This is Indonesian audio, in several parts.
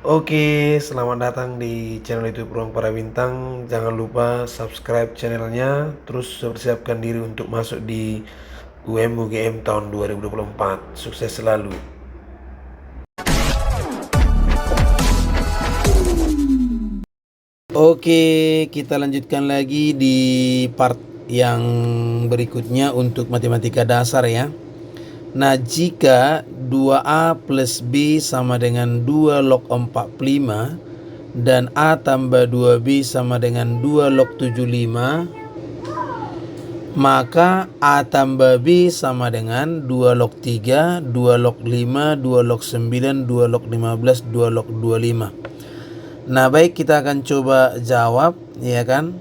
Oke, selamat datang di channel YouTube Ruang Para Bintang. Jangan lupa subscribe channelnya, terus persiapkan diri untuk masuk di UGM tahun 2024. Sukses selalu. Oke, kita lanjutkan lagi di part yang berikutnya untuk matematika dasar ya. Nah, jika 2A plus B sama dengan 2 log 45 dan A tambah 2B sama dengan 2 log 75, maka A tambah B sama dengan 2 log 3, 2 log 5, 2 log 9, 2 log 15, 2 log 25. Nah, baik, kita akan coba jawab, ya kan?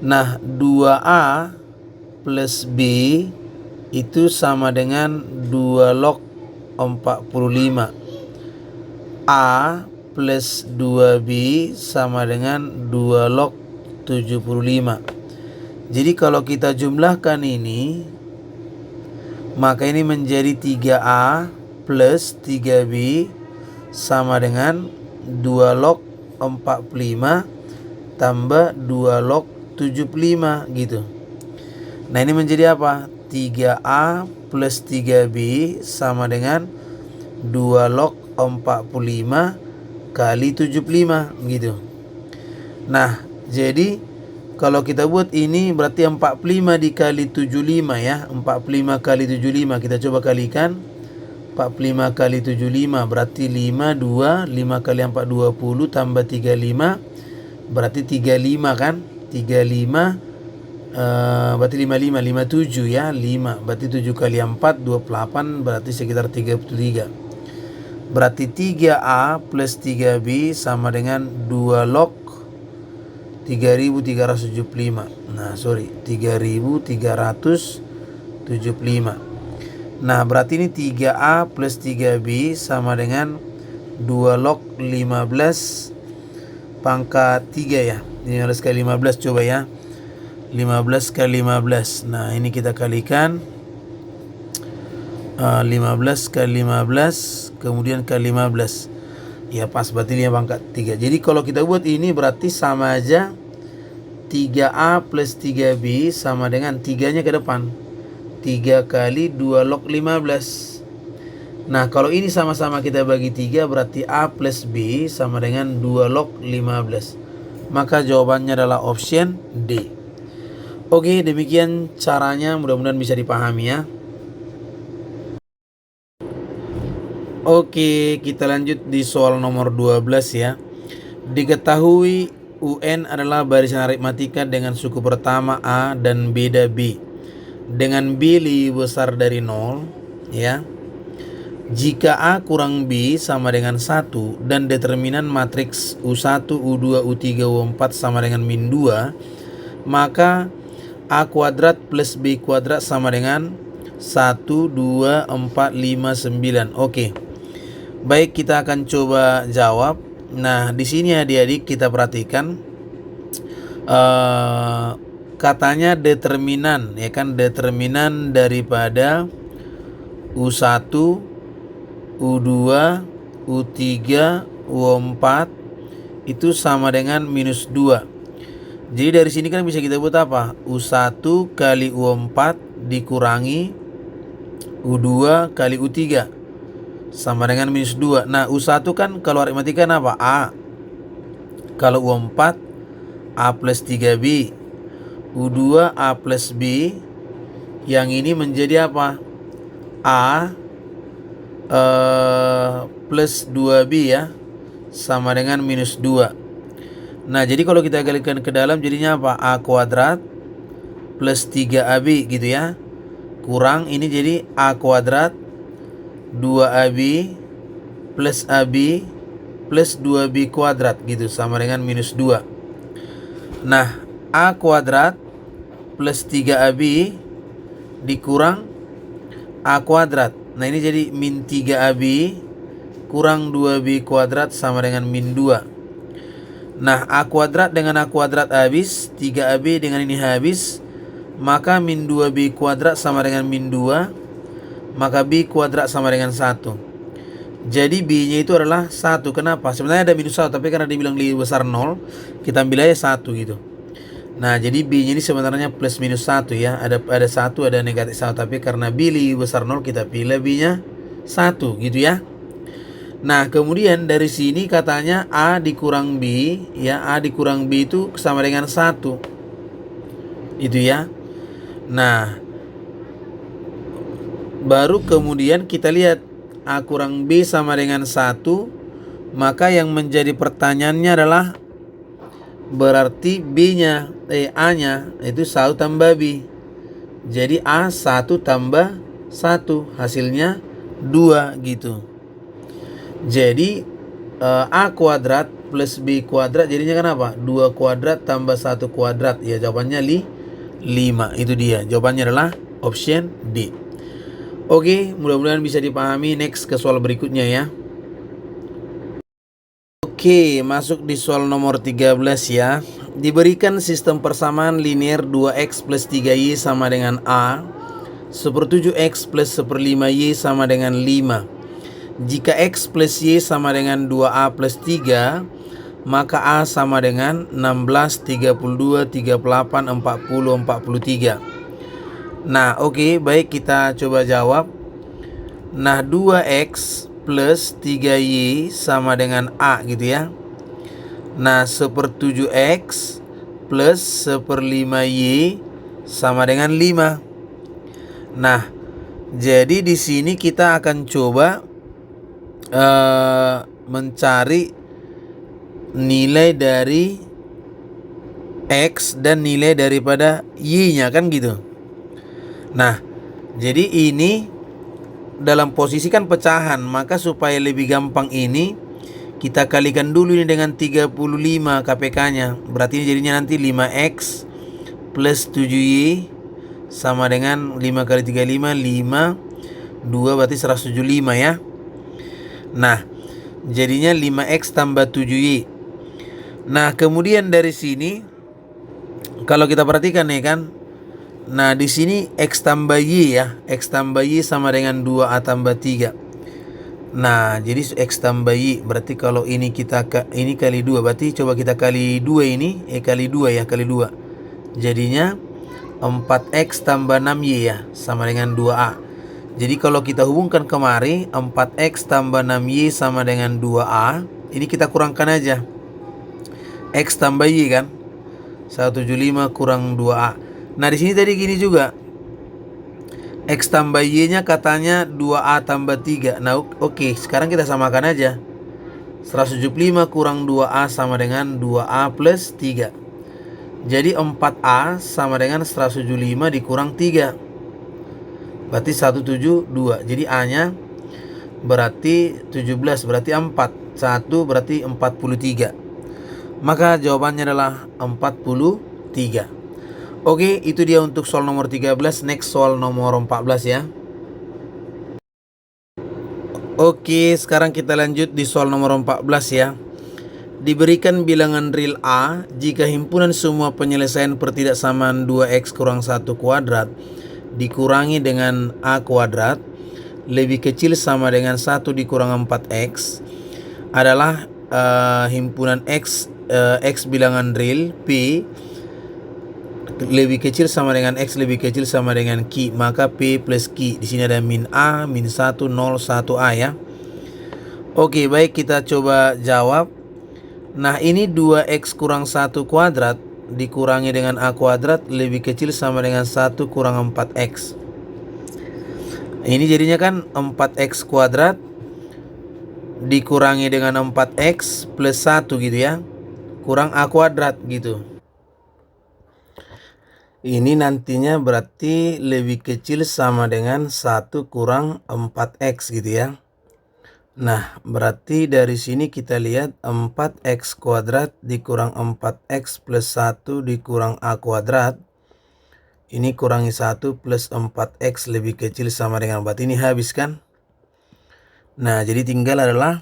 Nah, 2A plus B itu sama dengan 2 log 45. A plus 2B sama dengan 2 log 75. Jadi kalau kita jumlahkan ini, maka ini menjadi 3A plus 3B sama dengan 2 log 45 tambah 2 log 75 gitu. Nah, ini menjadi apa? 3A plus 3B sama dengan 2 log 45 kali 75 gitu. Nah, jadi kalau kita buat ini berarti 45 dikali 75 ya. 45 kali 75 kita coba kalikan. 45 kali 75 berarti 52, 5 kali 4 20 tambah 35 berarti 35 kan? 35 berarti 55, 57 ya, 5 berarti 7 kali 4 28 berarti sekitar 33. Berarti 3A plus 3B sama dengan 2 log 3375. Nah, 3375. Nah, berarti ini 3A plus 3B sama dengan 2 log 15 pangkat 3 ya. 15 kali 15 coba ya. 15 kali 15. Nah, ini kita kalikan. 15 kali 15 kemudian kali 15. Ya pas, berarti 5 pangkat 3. Jadi kalau kita buat ini berarti sama aja 3A plus 3B sama dengan 3-nya ke depan. 3 kali 2 log 15. Nah, kalau ini sama-sama kita bagi 3 berarti A plus B sama dengan 2 log 15. Maka jawabannya adalah option D. Oke, demikian caranya, mudah-mudahan bisa dipahami ya. Oke, kita lanjut di soal nomor 12 ya. Diketahui UN adalah barisan aritmatika dengan suku pertama A dan beda B dengan B lebih besar dari 0 ya. Jika A kurang B sama dengan 1 dan determinan matriks U1, U2, U3, U4 sama dengan min 2, maka A kuadrat plus B kuadrat sama dengan 1, 2, 4, 5, 9. Oke. Baik, kita akan coba jawab. Nah, di sini adik-adik kita perhatikan katanya determinan, ya kan, determinan daripada U1, U2, U3, U4 itu sama dengan minus 2. Jadi dari sini kan bisa kita buat apa? U1 kali U4 dikurangi U2 kali U3 sama dengan minus 2. Nah, U1 kan kalau aritmatika apa? A. Kalau U4 A plus 3B. U2 A plus B. Yang ini menjadi apa? A plus 2B ya, sama dengan minus 2. Nah, jadi kalau kita kalikan ke dalam jadinya apa? A kuadrat plus 3AB gitu ya. Kurang ini jadi A kuadrat 2AB plus AB plus 2B kuadrat gitu sama dengan minus 2. Nah, A kuadrat plus 3AB dikurang A kuadrat. Nah, ini jadi min 3AB kurang 2B kuadrat sama dengan min 2. Nah, A kuadrat dengan A kuadrat habis, 3AB dengan ini habis, maka min 2B kuadrat sama dengan min 2, maka B kuadrat sama dengan 1. Jadi B-nya itu adalah 1. Kenapa? Sebenarnya ada minus 1, tapi karena dibilang lebih besar 0, kita ambil aja 1 gitu. Nah, jadi B-nya ini sebenarnya plus minus 1 ya. Ada 1, ada negatif 1, tapi karena B lebih besar 0, kita pilih B-nya 1 gitu ya. Nah, kemudian dari sini katanya A dikurang B, ya, A dikurang B itu sama dengan 1. Itu ya. Nah, baru kemudian kita lihat A kurang B sama dengan 1, maka yang menjadi pertanyaannya adalah berarti B-nya, A-nya itu 1 tambah B. Jadi A 1 tambah 1, hasilnya 2 gitu. Jadi A kuadrat plus B kuadrat jadinya kan apa? 2 kuadrat tambah 1 kuadrat. Ya, jawabannya 5. Itu dia. Jawabannya adalah option D. Oke, mudah-mudahan bisa dipahami. Next ke soal berikutnya ya. Oke, masuk di soal nomor 13 ya. Diberikan sistem persamaan linear 2x plus 3y sama dengan A, 1/7x plus 1/5y sama dengan 5. Jika X plus Y sama dengan 2A plus 3, maka A sama dengan 16, 32, 38, 40, 43. Nah, oke, baik, kita coba jawab. Nah, 2X plus 3Y sama dengan A gitu ya. Nah, 1/7X plus 1/5Y sama dengan 5. Nah, jadi di sini kita akan coba mencari nilai dari X dan nilai daripada Y-nya kan gitu. Nah, jadi ini dalam posisi kan pecahan, maka supaya lebih gampang ini kita kalikan dulu ini dengan 35 KPK-nya. Berarti ini jadinya nanti 5X plus 7Y sama dengan 5 kali 35, 5, 2 berarti 175 ya. Nah, jadinya 5X tambah 7Y. Nah, kemudian dari sini kalau kita perhatikan nih kan, nah di sini X tambah Y ya, X tambah Y sama dengan 2A tambah 3. Nah, jadi X tambah Y berarti kalau ini kita ini kali 2, berarti coba kita kali 2 ini, kali 2 ya, kali 2. Jadinya 4X tambah 6Y ya, sama dengan 2A. Jadi kalau kita hubungkan kemari, 4X tambah 6Y sama dengan 2A. Ini kita kurangkan aja. X tambah Y kan, 175 kurang 2A. Nah, di sini tadi gini juga. X tambah Y-nya katanya 2A tambah 3. Nah, oke, sekarang kita samakan aja. 175 kurang 2A sama dengan 2A plus 3. Jadi 4A sama dengan 175 dikurang 3. Berarti 172. Jadi A-nya berarti 17, berarti 4. 1 berarti 43. Maka jawabannya adalah 43. Oke, itu dia untuk soal nomor 13. Next soal nomor 14 ya. Oke, sekarang kita lanjut di soal nomor 14 ya. Diberikan bilangan real A jika himpunan semua penyelesaian pertidaksamaan 2x kurang 1 kuadrat dikurangi dengan A kuadrat lebih kecil sama dengan 1 dikurang 4x adalah himpunan X bilangan real P lebih kecil sama dengan X lebih kecil sama dengan Q, maka P plus Q. Di sini ada min A, min 1, 0, 1A ya. Oke, baik, kita coba jawab. Nah, ini 2x kurang 1 kuadrat dikurangi dengan A kuadrat lebih kecil sama dengan 1 kurang 4x. Ini jadinya kan 4x kuadrat dikurangi dengan 4x plus 1 gitu ya, kurang A kuadrat gitu. Ini nantinya berarti lebih kecil sama dengan 1 kurang 4x gitu ya. Nah, berarti dari sini kita lihat 4x kuadrat dikurang 4x plus 1 dikurang A kuadrat. Ini kurangi 1 plus 4x lebih kecil sama dengan, berarti ini habis kan? Nah, jadi tinggal adalah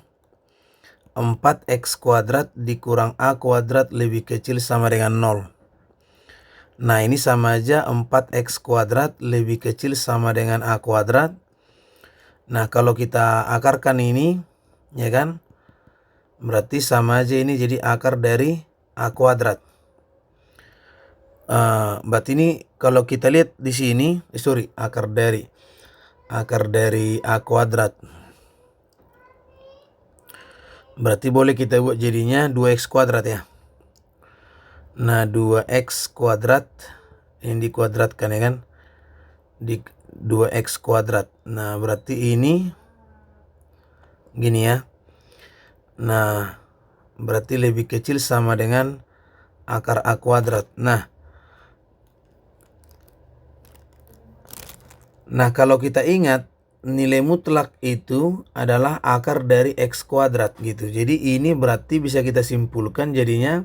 4x kuadrat dikurang A kuadrat lebih kecil sama dengan 0. Nah, ini sama aja 4x kuadrat lebih kecil sama dengan A kuadrat. Nah, kalau kita akarkan ini, ya kan? Berarti sama aja ini jadi akar dari A kuadrat. Berarti ini kalau kita lihat di sini, akar dari A kuadrat. Berarti boleh kita buat jadinya 2x kuadrat ya. Nah 2x kuadrat ini dikuadratkan ya kan, di 2x kuadrat. Nah berarti ini gini ya. Nah berarti lebih kecil sama dengan akar A kuadrat. Nah kalau kita ingat, nilai mutlak itu adalah akar dari x kuadrat gitu. Jadi ini berarti bisa kita simpulkan jadinya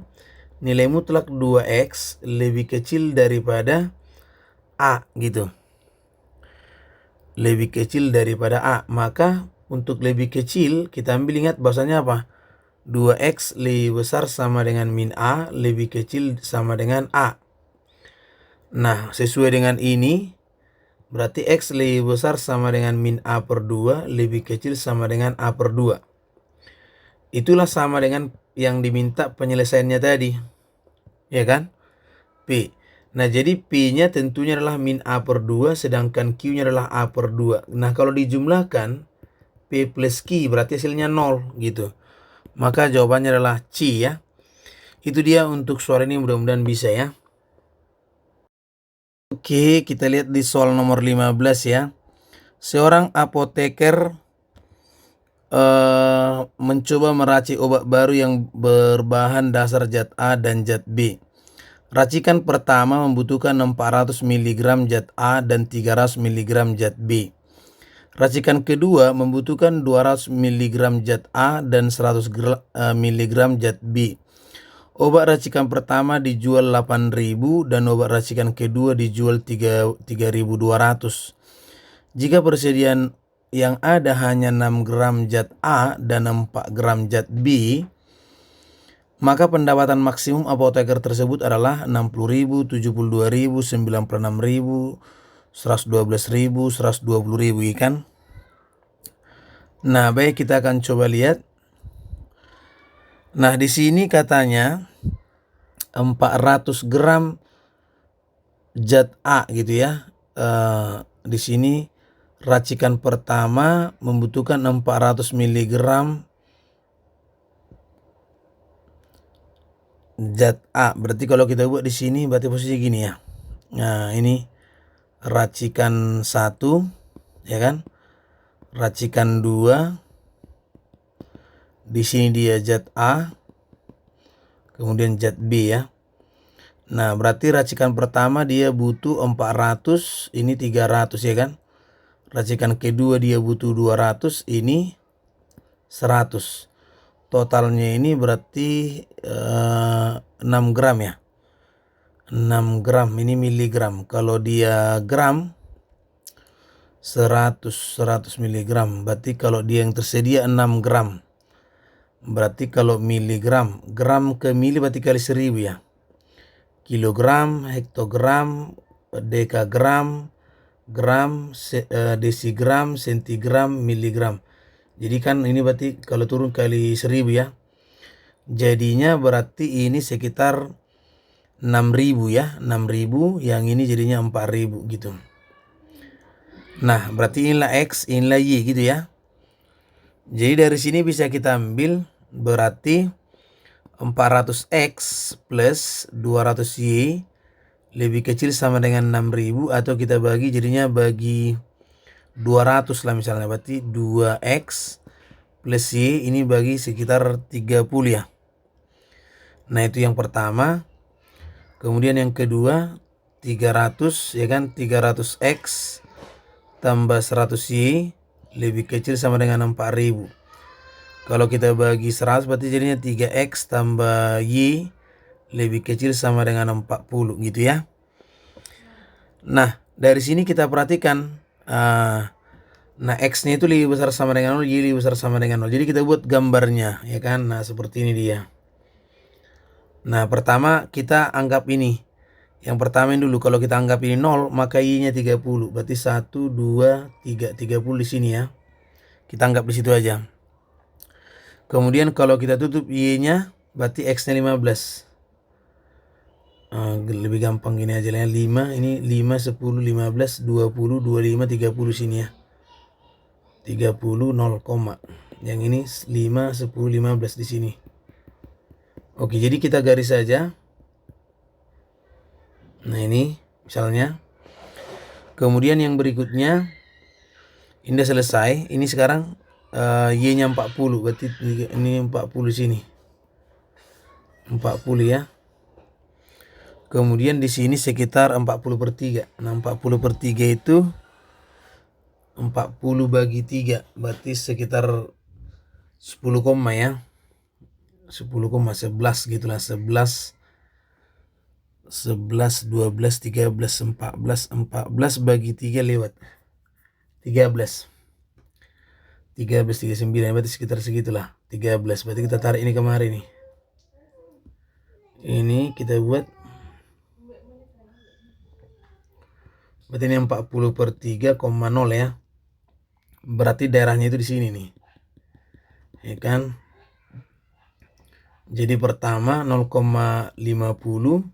nilai mutlak 2x lebih kecil daripada A gitu. Lebih kecil daripada A. Maka untuk lebih kecil kita ambil, ingat bahasanya apa? 2x lebih besar sama dengan min A, lebih kecil sama dengan A. Nah sesuai dengan ini berarti x lebih besar sama dengan min A per 2, lebih kecil sama dengan A per 2. Itulah sama dengan yang diminta penyelesaiannya tadi. Ya kan? P. Nah jadi P-nya tentunya adalah min A per 2, sedangkan Q-nya adalah A per 2. Nah kalau dijumlahkan P plus Q berarti hasilnya 0 gitu. Maka jawabannya adalah C ya. Itu dia untuk soal ini, mudah-mudahan bisa ya. Oke, kita lihat di soal nomor 15 ya. Seorang apoteker mencoba meracik obat baru yang berbahan dasar zat A dan zat B. Racikan pertama membutuhkan 400 mg zat A dan 300 mg zat B. Racikan kedua membutuhkan 200 mg zat A dan 100 mg zat B. Obat racikan pertama dijual 8.000 dan obat racikan kedua dijual 3.200. Jika persediaan yang ada hanya 6 gram zat A dan 4 gram zat B, maka pendapatan maksimum apoteker tersebut adalah 60.000, 72.000, 96.000, 112.000, 120.000 kan? Nah, baik, kita akan coba lihat. Nah, di sini katanya 400 gram zat A gitu ya. Di sini racikan pertama membutuhkan 400 mg zat A. Berarti kalau kita buat di sini berarti posisi gini ya. Nah, ini racikan 1 ya kan? Racikan 2. Di sini dia zat A. Kemudian zat B ya. Nah, berarti racikan pertama dia butuh 400, ini 300 ya kan? Racikan kedua dia butuh 200, ini 100. Totalnya ini berarti 6 gram ya. 6 gram, ini miligram. Kalau dia gram 100 miligram. Berarti kalau dia yang tersedia 6 gram. Berarti kalau miligram, gram ke mili berarti kali 1000 ya. Kilogram, hektogram, dekagram, gram, desigram, sentigram, miligram. Jadi kan ini berarti kalau turun kali 1000 ya. Jadinya berarti ini sekitar 6.000 ya. 6.000, yang ini jadinya 4.000 gitu. Nah berarti inilah X, inilah Y gitu ya. Jadi dari sini bisa kita ambil berarti 400X plus 200Y lebih kecil sama dengan 6.000, atau kita bagi jadinya bagi 200 lah misalnya. Berarti 2X plus Y ini bagi sekitar 30 ya. Nah itu yang pertama. Kemudian yang kedua 300 ya kan, 300X tambah 100Y lebih kecil sama dengan 4.000. Kalau kita bagi 100 berarti jadinya 3X tambah Y lebih kecil sama dengan 40 gitu ya. Nah dari sini kita perhatikan, nah X-nya itu lebih besar sama dengan 0, Y lebih besar sama dengan 0. Jadi kita buat gambarnya ya kan. Nah seperti ini dia. Nah pertama kita anggap ini. Yang pertama ini dulu, kalau kita anggap ini 0 maka Y-nya 30. Berarti 1, 2, 3, 30 di sini ya. Kita anggap di situ aja. Kemudian kalau kita tutup Y-nya, berarti X-nya 15. Lebih gampang gini aja lah ya. 5, ini 5, 10, 15, 20, 25, 30 sini ya. 30, 0, yang ini 5, 10, 15 di sini. Oke, jadi kita garis saja. Nah, ini misalnya. Kemudian yang berikutnya, ini udah selesai. Ini sekarang Y-nya 40, berarti ini 40 sini. 40 ya. Kemudian di sini sekitar 40/3. Nah, 40/3 itu 40 bagi 3, berarti sekitar 10 ya. 10,11 gitulah. 11, 12, 13, 14 bagi 3 lewat 13. 13, 39, berarti sekitar segitulah. 13, berarti kita tarik ini kemari nih. Ini kita buat, berarti ini 40/3,0 ya. Berarti daerahnya itu di sini nih. Ya kan? Jadi pertama 0,50,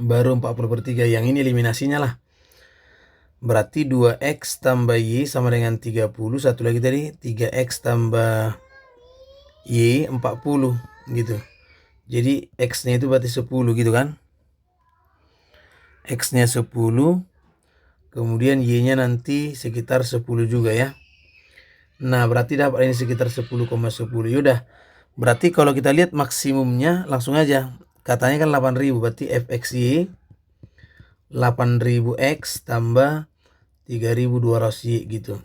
baru 40/3. Yang ini eliminasinya lah. Berarti 2X tambah Y sama dengan 30. Satu lagi tadi 3X tambah Y 40 gitu. Jadi X-nya itu berarti 10 gitu kan. X-nya 10. Kemudian Y-nya nanti sekitar 10 juga ya. Nah, berarti dapat ini sekitar 10,10. Yaudah. Berarti kalau kita lihat maksimumnya langsung aja. Katanya kan 8.000, berarti FXY 8.000X tambah 3.200Y gitu.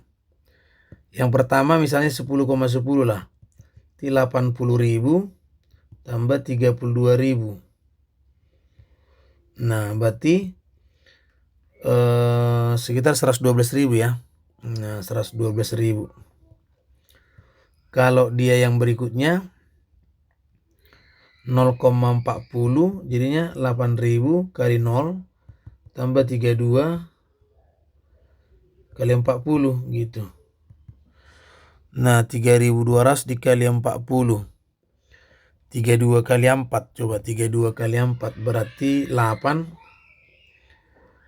Yang pertama misalnya 10,10 lah. Berarti 80.000 tambah 32.000. Nah, berarti sekitar 112.000 ya. Nah, 112.000. Kalau dia yang berikutnya 0,40, jadinya 8.000 kali 0 tambah 32 kali 40 gitu. Nah, 3.200 dikali 40. 32 kali 4. Coba 32 kali 4 berarti 8.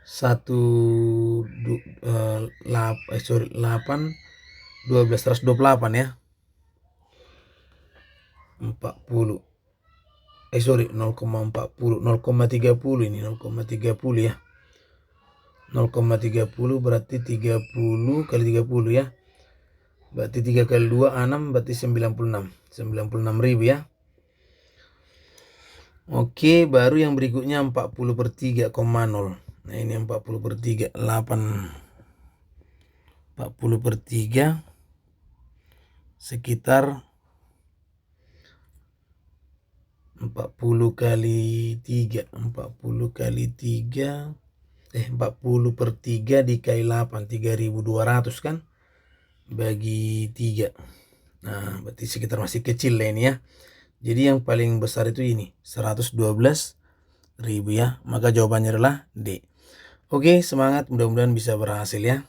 8, 12, 128 ya. 40. 0,40, 0,30 ini 0,30 ya. 0,30 berarti 30 kali 30 ya. Berarti 3 kali 2 6, berarti 96. 96.000 ya. Oke, baru yang berikutnya 40/3,0. Nah, ini 40/3, 8. 40/3 sekitar 40 kali 3. 40 kali 3. 40/3 dikali 8, 3.200 kan, bagi 3. Nah, berarti sekitar masih kecil lah ini ya. Jadi yang paling besar itu ini 112.000 ya. Maka jawabannya adalah D. Oke, semangat, mudah-mudahan bisa berhasil ya.